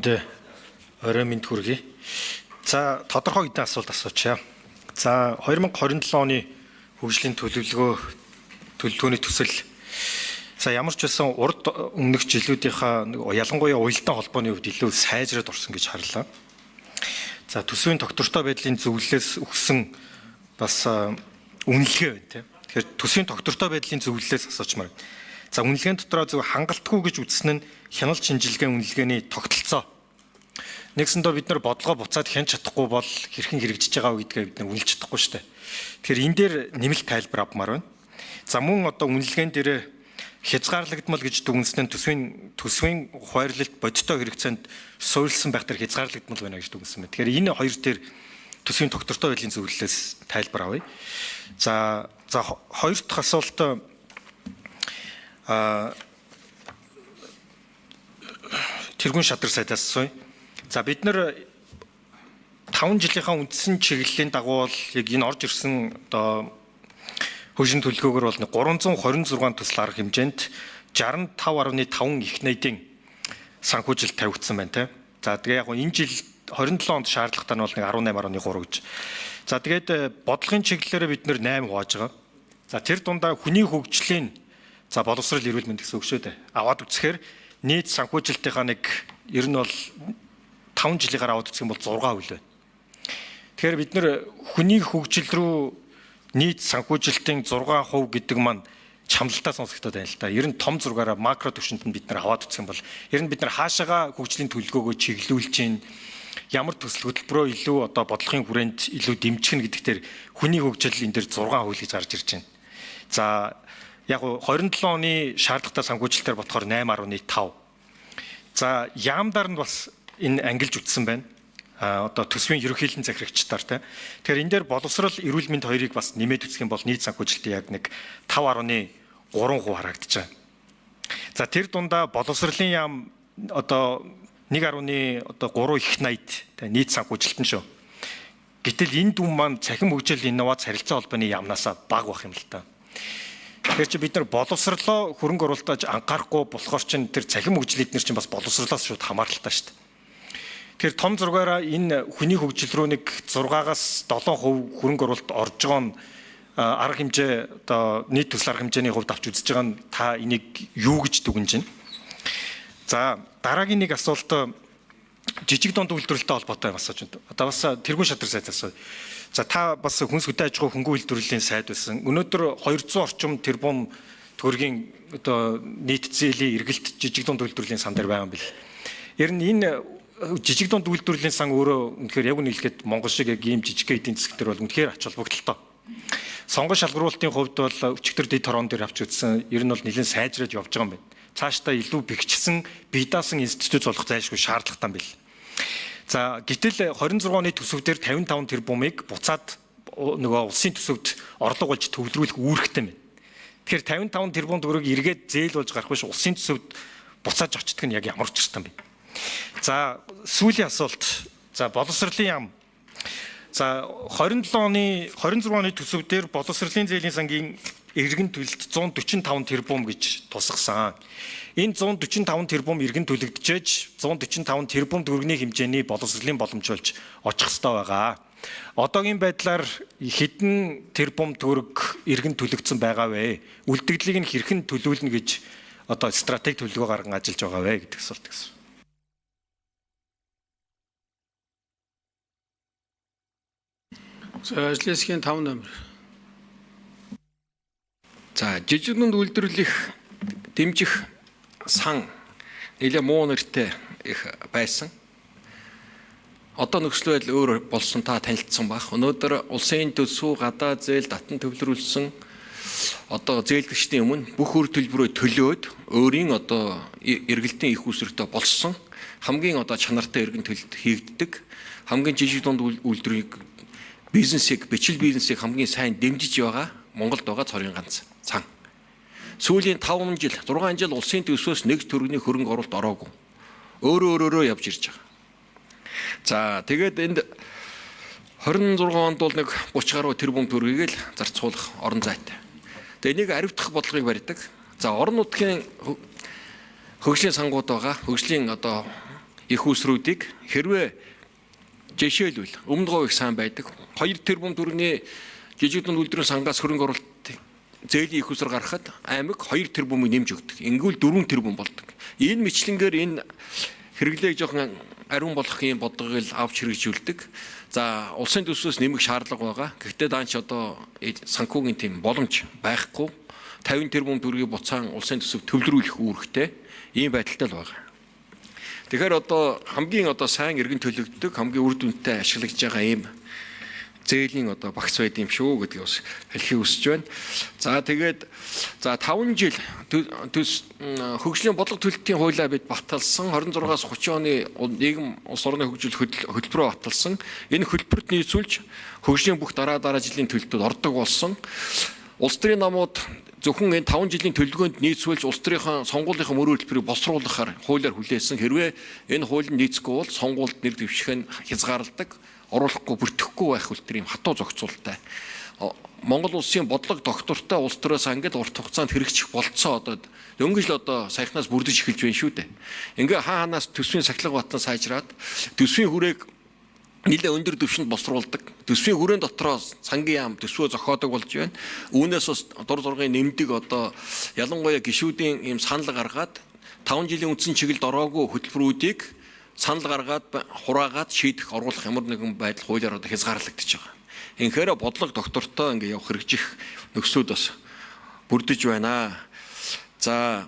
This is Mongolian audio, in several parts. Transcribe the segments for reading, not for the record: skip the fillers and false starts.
Орой минь хүргэе. За тодорхой хэдэн асуулт асуучаа. За 2027 оны хөгжлийн төлөвлөгөөний төсөл. За ямар ч байсан урд өмнөх жилүүдийнхаа ялангуяа уялдаа холбооны хувьд илүү сайжраад орсон гэж харлаа. За төсвийн тогтвортой байдлын зөвлөлөөс өгсөн бас үнэлгээ байна тийм. Тэгэхээр төсвийн тогтвортой байдлын зөвлөлөөс асуучмаар. За үнэлгээний дотроо зөв хангалтгүй гэж үзсэн нь хяналт шинжилгээний үнэлгээний тогтолцоо. Нэгсэндээ бид нар бодлого буцаад хянч чадахгүй бол хэрхэн хэрэгжиж байгаа вэ гэдгээ бид нар үнэлж чадахгүй шүү дээ. Тэгэхээр энэ дээр нэмэлт тайлбар авмаар байна. За мөн одоо үнэлгээнд дээр хязгаарлагдмал гэж дүгнсэн нь төсвийн хуваарлалт бодиттой хэрэгцээнд суурилсан байх дээр хязгаарлагдмал байна гэж дүгнсэн байна. Тэгэхээр энэ хоёр дээр төсвийн тогтвортой байдлын зөвлөлөөс тайлбар авъя. За хоёр дахь асуулт тэргүүн шадар сайдаас асууя. За бид нар 5 жилийнхаа үндсэн чиглэлийн дагуу бол яг энэ орж ирсэн одоо хөгжлийн төлөвлөгөөр бол 326 төсөл арга хэмжээнд 65.5 их найдын санхүүжилт тавигдсан байна тийм. За тэгээ яг энэ жил 27 онд шаардлагатай нь бол 18.3 гэж. За тэгээд бодлогын чиглэлээр бид нэр 8 хувааж байгаа. За тэр дундаа хүний хөгжлийн за боловсрал эрүүл мэнд гэсэн үг шүү дээ. Аваад үзэхээр нийт санхүүжилтийнхаа нэг ер нь бол 5 жилийнхаар аваад үзэх юм бол 6% байна. Тэгэхээр бид нэр хүний хөгжил рүү нийт санхүүжилтийн 6% гэдэг маань чамлалтаа сонсогдоод байна л да. Ер нь том зургаараа макро түвшинд нь бид нар аваад үзэх юм бол ер нь бид нар хаашаага хөгжлийн төлөвлөгөөгөө чиглүүлж чинь ямар төсөл хөтөлбөрөө илүү одоо бодлогын хүрээнд илүү дэмжих нь гэдэг дээр хүний хөгжил энэ дээр 6% гэж гарч ирж байна. За яг 27 оны шаардлагатай санхүүжилтээр ботхоор 8.5. За яамдаар нь бас энэ ангилж үтсэн байна. Одоо төсвийн ерөнхийлөн захирагчдаар тийм. Тэгэхээр энэ дээр боловсрал эрүүл мэнд хоёрыг бас нэмээд үзэх юм бол нийт санхүүжилтийн яг нэг 5.3% харагдаж байна. За тэр дундаа боловсролын яам одоо 1.3 их найд нийт санхүүжилт нь шүү. Гэтэл энэ дүн маань цахим хөгжил инновац харилцаа холбооны яамнасаа бага бах юм л та. Тэгэхээр чи бид нар боловсрлоо хөрөнгө оруулалтад анхаарахгүй болохоор чинь тэр цахим хөгжил эднэр чинь бас боловсрлоос шууд хамааралтай шүү дээ. Тэгэхээр том зургаараа энэ хүний хөгжил рүү нэг 6-аас 7% хөрөнгө оруулалт орж байгаа нь арга хэмжээ одоо нийт төсөл арга хэмжээний хувьд авч үзэж байгаа нь та энийг юу гэж дүгнэж байна? За дараагийн нэг асуулт жижиг дунд үйлдвэрлэлтэй холбоотой асууж байна. Одоо бас тэргүүн шадар сайд асууя. За та бас хүнс хөдөө аж ахуй хөнгөн үйлдвэрлэлийн сайд байсан. Өнөөдөр 200 орчим тэрбум төгрөгийн одоо нийт зээлийн эргэлт жижиг дунд үйлдвэрлэлийн сан дээр байгаа юм бил. Ер нь энэ жижиг дунд үйлдвэрлэлийн сан өөрөө үнэхээр яг үнийг хэлэхэд Монгол шиг яг ийм жижиг эдийн засгтэр бол үнэхээр ач холбогдолтой. Сонгон шалгаруулалтын хувьд бол өчигдөр дэд хорон дээр авч үзсэн. Ер нь бол нэлээд сайжраад явж байгаа юм байна. Цаашдаа илүү бэхжсэн, бие даасан институт болох зайлшгүй шаардлагатай юм бил. За гэтэл 26 оны төсөвдөр 55 тэрбумыг буцаад нөгөө улсын төсөвд орлого болж төвлөрүүлэх үүрэгтэй байна. Тэгэхээр 55 тэрбум төгрөг эргээд зээл болж гарах биш улсын төсөвд буцааж очтг нь яг ямар учиртай юм бэ? За сүүлийн асуулт. За боловсролын яам. За 26 оны төсөвдөр боловсролын зээлийн сангийн эргэн төлөлт 145 тэрбум гэж тусгасан. Энэ 145 тэрбум эргэн төлөгдөж 145 тэрбум төгрөгийн хэмжээний боловсролын боломж болж очих ёстой байгаа. Одоогийн байдлаар хэдэн тэрбум төгрөг эргэн төлөгдсөн байгаа вэ? Үлдэгдлийг нь хэрхэн төлөвлөнө гэж одоо стратеги төлөвлөгөө гарган ажиллаж байгаа вэ гэдэг асуулт гэсэн. За ажлын хэсгийн 5 номер. За жижиг дунд үйлдвэрлэх дэмжих сан нэлээ муу нэртэй их байсан. Одоо нөхцөл байдал өөр болсон та танилцсан баг. Өнөөдөр улсын төсөв, гадаад зээл, татан төвлөрүүлсэн одоо зээлгчдийн өмнө бүх үр төлбөрөө төлөөд өөрийн одоо эргэлтийн их үүсвэртэй болсон хамгийн одоо чанартай эргэн төлөлт хийгддэг. Хамгийн жижиг дунд үйлдвэрийг бизнесийг, бичил бизнесийг хамгийн сайн дэмжиж байгаа Монголд байгаа цорын ганц сан. Сүүлийн 5 жил, 6 жил улсын төсвөөс нэг төгрөгийн хөрөнгө оруулалт ороогүй. Өөрөө явж ирж байгаа. За тэгээд энд 26 онд бол нэг 30 гаруй тэрбум төгрөгийг л зарцуулах орон зайтай. Тэгээд энийг аривдах бодлогыг барьдаг. За орон нутгийн хөгжлийн сангууд байгаа. Хөгжлийн одоо их усруудыг хэрвээ жишээлбэл өмнө говь их сайн байдаг 2 тэрбум төгрөгийн жижигдэн үйлдвэрийн сангаас хөрөнгө оруулалт зээлийн их уср гаргахад аймаг 2 тэрбумыг нэмж өгдөг. Ингүүл 4 тэрбум болдог. Энэ мэтлэнгээр энэ хэрэглээг жоохон ариун болгох юм бодлогыг авч хэрэгжүүлдэг. За улсын төсвөөс нэмэх шаардлага байгаа. Гэхдээ даанч одоо санхүүгийн тийм боломж байхгүй. 50 тэрбум төгрөгийг буцаан улсын төсөв төвлөрүүлэх үүрэгтэй ийм байдалтай л байгаа. Тэгэхээр одоо хамгийн сайн иргэн төлөгддөг, хамгийн үр дүнтэй ашиглаж байгаа ийм зээлийн багц байд юм шүү гэдгийг бас хэлхийг хүсэж байна. За тэгээд 5 жил хөгжлийн бодлого төлөлтийн хуулиа бид баталсан 26-аас 30 оны нийгэм улс орны хөгжил хөтөлбөрөөр баталсан. Энэ хөтөлбөрт нийцүүлж хөгжлийн бүх дараа жилийн төлөлтөд ордог болсон. Улс төрийн намууд зөвхөн энэ 5 жилийн төлөвлөгөөнд нийцүүлж улс төрийн сонгуулийнхаа мөрөө хөтөлбөрийг босруулахаар хуулиар хүлээсэн. Хэрвээ энэ хууль нийцэхгүй бол сонгуульд нэр дэвших нь хязгаарладаг. Оруулахгүй бүртгэхгүй байх үлдэр юм хатуу зохицуулттай. Монгол улсын бодлого доктортой улс төрөөс ангид урт хугацаанд хэрэгжих болцоо дөнгөж л саяхнаас бүрдэж эхэлж байна шүү дээ. Ингээ хаанаас төсвийн сахилга батан сайжраад төсвийн хүрээг нэлээд өндөр түвшинд босруулдаг. Төсвийн хүрээнд дотроо сангийн яам төсвөө зохиодог болж байна. Үүнээс бас дур зургийн нэмдэг ялангуяа гишүүдийн ийм санал гаргаад 5 жилийн үндсэн чиглэлд ороогүй хөтөлбөрүүдийг санал гаргаад хураагаад шийдэх оруулах ямар нэгэн байдал хуулиар хязгаарлагдчихж байгаа. Инхээр бодлого доктортой ингээ явах хэрэгжих нөхцлүүд бас бүрдэж байна. За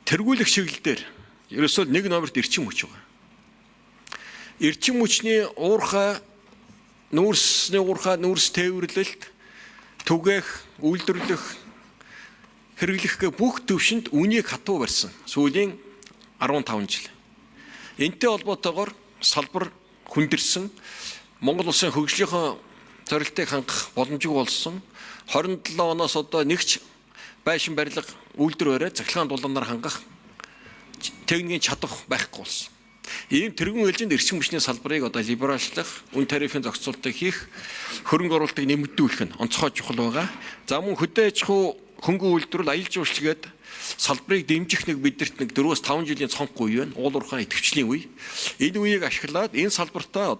тэргүүлэх чиглэлээр ерөөсөө 1 номерт эрчим хүч байгаа. Эрчим хүчний уурхай, нүүрс тээвэрлэлт, түгээх, үйлдвэрлэх, хэрэглэх гэх бүх төвшөнд үнийг хатуу барьсан сүүлийн 15 жил. Энтэй холбоотойгоор салбар хүндэрсэн Монгол улсын хөгжлийнхөө зорилтыг хангах боломжгүй болсон 27 оноос нэгч байшин барилга үйлдвэр бариад цахилгаан дулаанаар хангах техникийн чадах байхгүй болсон. Ийм тэргүүн ээлжинд эрчим хүчний салбарыг либералчлах, үн тарифын зохицуултыг хийх, хөрөнгө оруулалтыг нэмэгдүүлэх нь онцгой чухал байгаа. За мөн хөдөө аж ахуй хөнгөн үйлдвэрлэл аялал жуулчлалгээд салбарыг дэмжих бидэрт 4-5 жилийн цонх үе байна. Уул уурхай идэвхжлийн үе. Энэ үеийг ашиглаад энэ салбартаа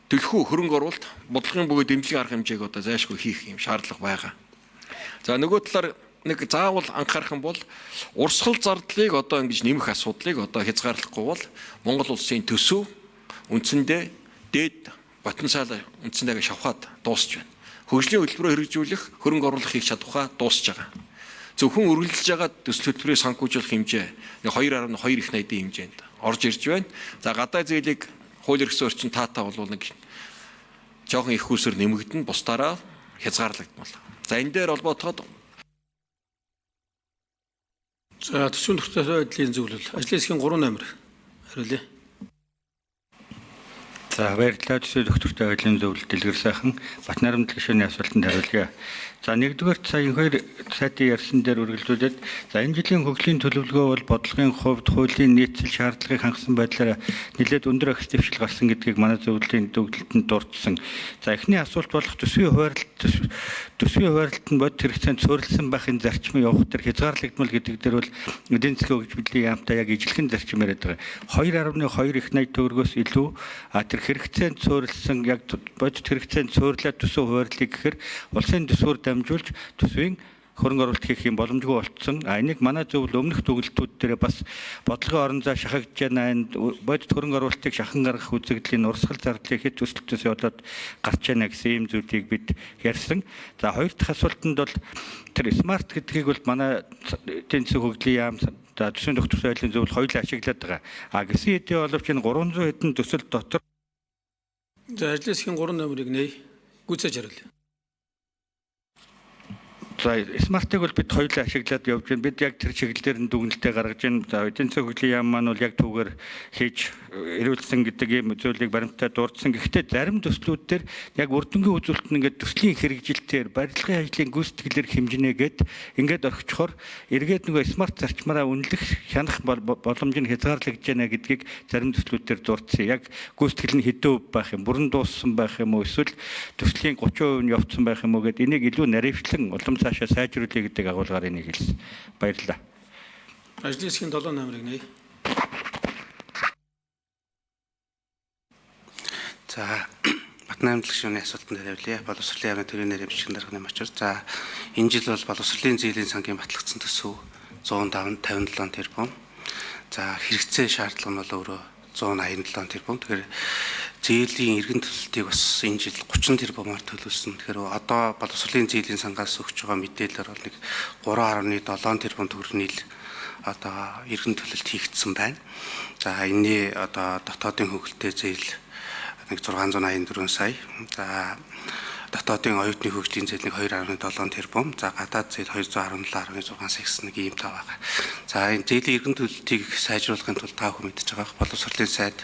төлхөө хөрөнгө оруулалт, бодлогын бөгөөд дэмжлэг арга хэмжээг зайлшгүй хийх юм шаардлага байгаа. За нөгөө талаар нэг заавал анхаарах юм бол урсгал зардлыг ингэж нэмэх асуудлыг хязгаарлахгүй бол Монгол улсын төсөв үндсэндээ дээд потенциал үндсэндээ шавхаад дуусч байна. Хөгжлийн хөтөлбөрөөр хэрэгжүүлэх, хөрөнгө оруулах хийх чадвараа дуусч байгаа. Зөвхөн үргэлжлэж байгаа төсөл хөтөлбөрийг санхүүжүүлэх хэмжээ 2.2 их найдын хэмжээнд орж ирж байна. За гадаа зээлийг хууль эрхсэн орчин таатаа бол нэг жоохон их усөр нэмэгдэн бусдаараа хязгаарлагдмал. За энэ дээр холбоотойгоо төсвийн тогтвортой байдлын зөвлөл ажлын хэсгийн 3 номер хариулъя. За баярлалаа. Төсвийн тогтвортой байдлын зөвлөлт дэлгэр сайхан Батнайрамд гишүүний асуултанд хариулъя. За нэгдүгээр сая 2 сайтын ярьсан дээр үргэлжлүүлээд энэ жилийн хөгжлийн төлөвлөгөө бол бодлогын хувьд хуулийн нийцэл шаардлагыг хангасан байдлаар нэлээд өндөр ахис дэвшил гарсан гэдгийг манай зөвлөлийн төгөлтөнд дурдсан. За эхний асуулт болох төсвийн хуваарлалт нь бодит хэрэгцээнд суурилсан байхын зарчмыг явах төр хязгаарлагдмал гэдэг дээр бол эдийн засгийн хөгжмөлийн яамтай яг ижилхэн зарчим яриад байгаа. 2.2 их найд төгрөгөөс илүү тэр хэрэгцээнд суурилсан яг бодит хэрэгцээнд суурлаад төсөв хуваарлыг гэхээр улсын төсвөөр дамжуулж төсвийн хөрөнгө оруулалт хийх юм боломжгүй болцсон. Энийг манай зөвлөл өмнөх төгөлтүүд дээр бас бодлогын орон зай шахагдж байна. Бодит хөрөнгө оруулалтыг шахан гаргах үзэгдлийн урсгал зардлыг хэд өсөлтөөс болоод гарч байна гэсэн ийм зүйлийг бид ярьсан. За хоёр дахь асуултанд бол тэр смарт гэдгийг бол манай эдийн засгийн хөгжлийн яам төсвийн тогтвортой байдлын зөвлөл хоёулаа ашиглаад байгаа. Гэсэн хэдий боловч энэ 300 хэдэн төсөл дотор ажлын хэсгийн 3 номерыг нээ гүйцээж хариулъя. За смартыг бол бид хоёулаа ашиглаад явж байна. Бид яг тэр чиглэлээр нь дүгнэлтээ гаргаж байна. За эдийн засгийн хөгжлийн яам маань бол яг түүгээр хийж ирүүлсэн гэдэг ийм зүйлийг баримттай дурдсан. Гэхдээ зарим төслүүд дээр яг үрдэнгийн үзүүлэлт нь ингээд төслийн хэрэгжилтээр барилгын ажлын гүйцэтгэлэр хэмжнээгээд ингээд орхичхоор эргээд нөгөө смарт зарчмаараа үнэлэх хянах боломж нь хязгаарлагдж байна гэдгийг зарим төслүүд дээр дурдсан. Яг гүйцэтгэл нь хэдэн % байх юм, бүрэн дууссан байх юм уу, эсвэл төслийн 30% нь явцсан байх юм уу гэд энийг илүү наривчлан улам цаашаа сайжруулъя гэдэг агуулгаар энийг хэлсэн. Баярлалаа. Ажлын хэсгийн 7 номерыг нээ. За Батнам гишүүний асуултанд хариулъя. Боловсролын яамны төрийн нэрийн бичгийн дарганы мочор. За энэ жил бол боловсролын зээлийн сангийн батлагдсан төсөв 157 тэрбум. За хэрэгцээ шаардлага нь бол өөрөө 187 тэрбум. Тэгэхээр зээлийн эргэн төлөлтийг бас энэ жил 30 тэрбумаар төлөвлөсөн. Тэгэхээр одоо боловсролын зээлийн сангаас өгч байгаа мэдээлэлээр бол нэг 3.7 тэрбум төгрөгийн одоо эргэн төлөлт хийгдсэн байна. За энэний одоо дотоодын хөгжилтэй зээл нэг 684 сая. За дотоодын оюутны хөгжлийн зээл нэг 2.7 тэрбум. За гадаад зээл 217.6 сая гэсэн нэг ийм тав байгаа. За энэ зээлийн эргэн төлөлтийг сайжруулахын тулд та бүхэн мэдж байгаа боловсролын сайд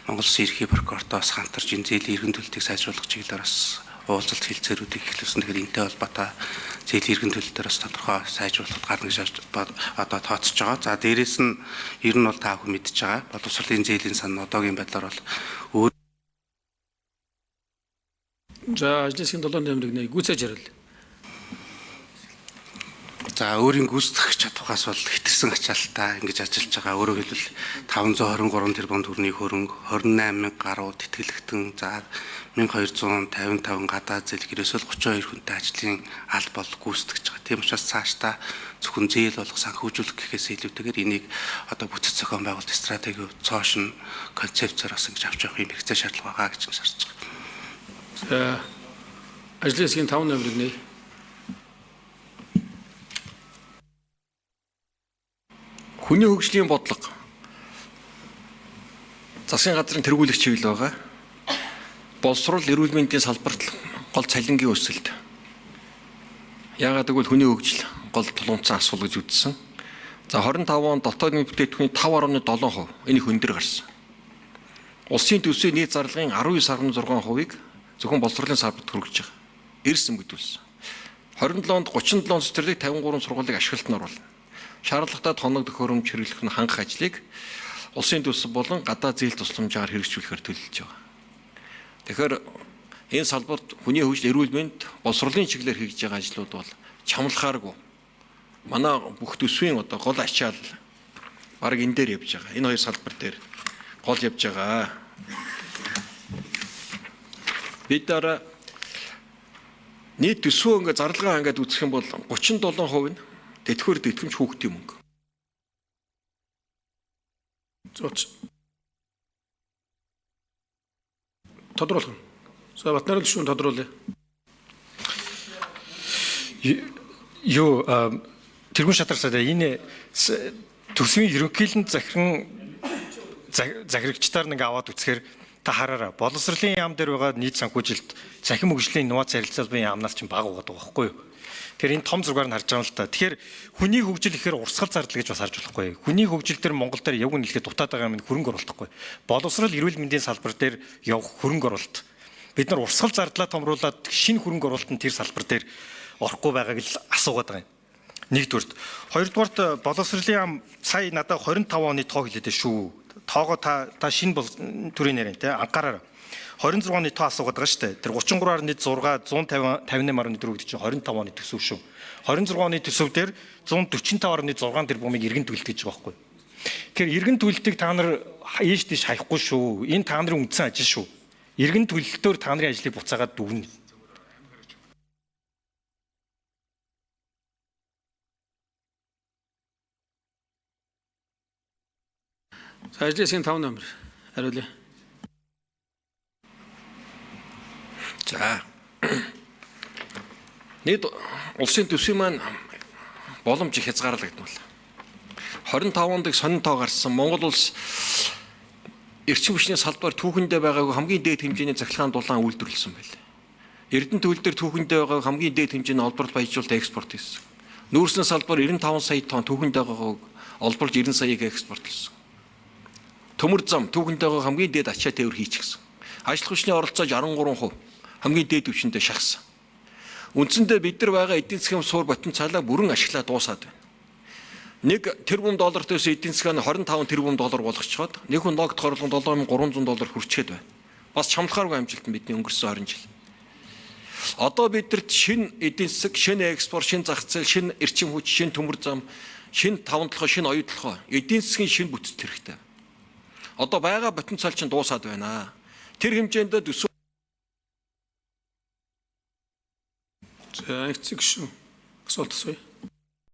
Монгол Улсын ерхий прокурортоос хамтарч энэ зээлийн эргэн төлөлтийг сайжруулах чиглэлээр бас уулзалт хэлцээрүүдийг эхлүүлсэн. Тэгэхээр энэтэй холбоотой зээлийн эргэн төлөлтөөр бас тодорхой сайжруулалт гарна гэж одоо тооцож байгаа. За дээрэс нь ер нь бол та бүхэн мэдж байгаа боловсролын зээлийн сан одоогийн байдлаар бол За ажлын засгийн 7 номерыг нэг гүйцээж хариул. за өөрийн гүйцэтгэх чадвараас бол хэтэрсэн ачаалтаа ингэж ажиллаж байгаа. Өөрөөр хэлбэл 523 тэрбум төгрөгийн хөрөнгө, 28,000 гаруй тэтгэлэгтэн, за 1255 гадаад зээл гэрээсэл 32 хүнтэй ажлын аль бол гүйцэтгэж байгаа. Тийм учраас цаашдаа зөвхөн зээл болох санхүүжүүлэх гэхээс илүүтэйгээр энийг одоо бүтэц зохион байгуулалт стратеги цоошин концепцээр бас ингэж авч явах юм хэрэгцээ шаардлага байгаа гэж харж байгаа. За ажлын засгийн 5 номерыг нэг. Хүний хөгжлийн бодлого засгийн газрын тэргүүлэх чиглэл байгаа. Боловсрол эрүүл мэндийн салбарт гол цалингийн өсөлт. Яагаад гэвэл хүний хөгжил гол тулгуурсан асуудал гэж үзсэн. За 25 он дотоодын бүтээгдэхүүний 5.7%, энэ их өндөр гарсан. Улсын төсвийн нийт зарлагын 19.6%-ыг зөвхөн боловсролын салбарт хөргөж байгаа. Эрс өмгдүүлсэн. 27 онд 37 цэцэрлэг 53 сургуулийг ашиглалтанд оруулна. Шаардлагатай тоног төхөөрөмж хэрэглэх нь хангах ажлыг улсын төсөв болон гадаад зээл тусламжаар хэрэгжүүлэхээр төлөвлөж байгаа. Тэгэхээр энэ салбарт хүний хөгжил, эрүүл мэнд, боловсролын чиглэлээр хийж байгаа ажлууд бол чамлахааргүй. Манай бүх төсвийн одоо гол ачаал бараг энэ дээр явж байгаа. Энэ хоёр салбар дээр гол явж байгаа. Бид дараа нийт төсвөө ингээд зарлагаа ингээд үзэх юм бол 37% нь тэтгэвэр тэтгэмж хүүхдийн мөнгө. Зооч. Тодруулах. За Батнарын гишүүн тодруулъя. тэргүүн шатарсаа энэ төсвийн ерөнхийлөнд захирагчдаар нэг аваад үзэхээр та хараараа боловсролын яам дээр байгаа нийт санхүүжилт цахим хөгжлийн инновац харилцаа буюу яамнаас ч бага байгаа байхгүй юу? Тэгэхээр энэ том зургаар нь харж байгаа юм л та. Тэгэхээр хүний хөгжил ихээр урсгал зардал гэж бас харж болохгүй. Хүний хөгжил дээр Монгол дээр яг үнэлэхэд дутаад байгаа юм хөрөнгө оруулалтгүй. Боловсрол эрүүл мэндийн салбар дээр явах хөрөнгө оруулалт. Бид нар урсгал зардлаа томруулаад шинэ хөрөнгө оруулалтанд тэр салбар дээр орохгүй байгааг л асуугаад байгаа юм. Нэгдүгürt. Хоёрдугаарт боловсролын яам сая надад 25 оны тоо хэлээд шүү. Тоогоо та шинэ төрийн нэрэн те анхаараа 26 оны тоо асуугаад байгаа шүү дээ. Тэр 33.6 158.4 гэдэг чинь 25 оны төсөв шүү. 26 оны төсөв дээр 145.6 тэрбумыг эргэн төлөлт гэж байгаа байхгүй. Тэгэхээр эргэн төлөлтийг та нар ээш тийш хаяхгүй шүү. Энэ та нарын үндсэн ажил шүү. Эргэн төлөлтөөр та нарын ажлыг буцаагаад дүгнэ. За ажлын засгийн 5 номер хариулъя. За. Нийт улсын төсвийн маань боломж их хязгаарлагдмал. 25 онд сонин тоо гарсан Монгол улс эрчим хүчний салбар түүхэндээ байгаагүй хамгийн дээд хэмжээний захиргааны дулаан үйлдвэрлэсэн байлээ. Эрдэнэ төвлөл дээр түүхэндээ байгаа хамгийн дээд хэмжээний олборлт баяжуулалт экспорт хийсэн. Нүүрсний салбар 95 сая тонн түүхэндээ байгааг олборлж 90 саяыг экспортлсон. Төмөр зам түүхэндээ байгаа хамгийн дээд ачаа тээвэр хийчихсэн. Ажил хүчний оролцоо 63%, хамгийн дээд түвшиндээ шахсан. Үндсэндээ бид нар байгаа эдийн засгийн суур потенциалаа бүрэн ашиглаад дуусаад байна. 1 тэрбум доллартаас эдийн засаг нь 25 тэрбум доллар болгочиход нэг хүн ногд хорлон $7,300 хүрчээд байна. Бас чамлахааргүй амжилт нь бидний өнгөрсөн 20 жил. Одоо бидэрт шинэ эдийн засаг, шинэ экспорт, шинэ зах зээл, шинэ эрчим хүч, шинэ төмөр зам, шинэ таван толгой, шинэ оюун толгой, эдийн засгийн шинэ бүтцэл хэрэгтэй. Одоо байгаа потенциал чинь дуусаад байна. тэр хэмжээнд төсөв За эцэг шүү. Асуулт асууя.